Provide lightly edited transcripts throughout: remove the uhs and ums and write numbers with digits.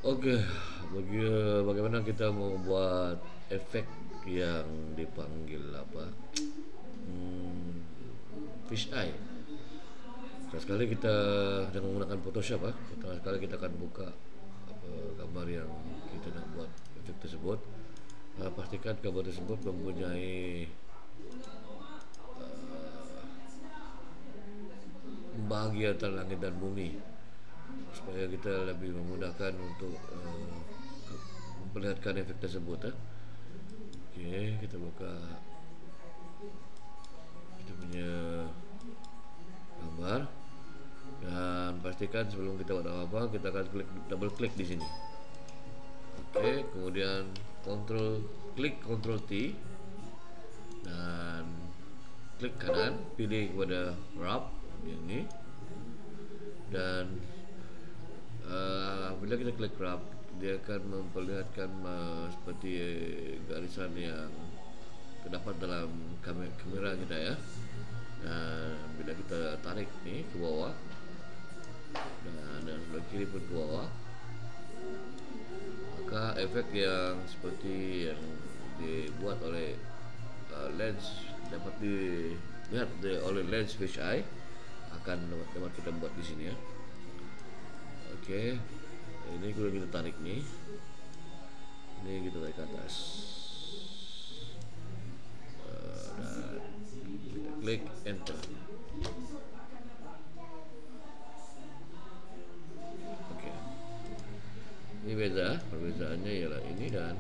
Oke, bagaimana kita mau buat efek yang dipanggil apa? Hmm, Fish eye. Setelah sekali kita dengan menggunakan Photoshop, setelah sekali kita akan buka apa, gambar yang kita nak buat efek tersebut. Pastikan gambar tersebut mempunyai bahagia antara langit dan bumi supaya kita lebih memudahkan untuk memperlihatkan efek tersebut. Okey, kita buka kita punya gambar dan pastikan sebelum kita buat apa-apa kita akan double klik di sini. Okey, kemudian Ctrl T dan klik kanan, pilih kepada wrap yang ini dan bila kita klik wrap dia akan memperlihatkan seperti garisan yang terdapat dalam kamera kita ya. Dan bila kita tarik ni ke bawah dan sebelah kiri pun ke bawah, maka efek yang seperti yang dibuat oleh lens dapat dilihat oleh lens fish eye akan dapat kita buat di sini ya. Okey, ini kalau kita tarik ni, ini kita tarik ke atas dan kita klik enter. Okey, ini perbezaannya ialah ini dan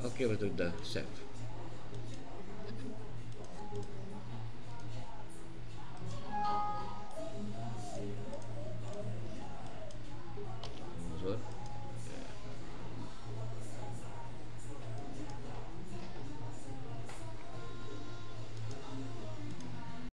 okey, betul dah save.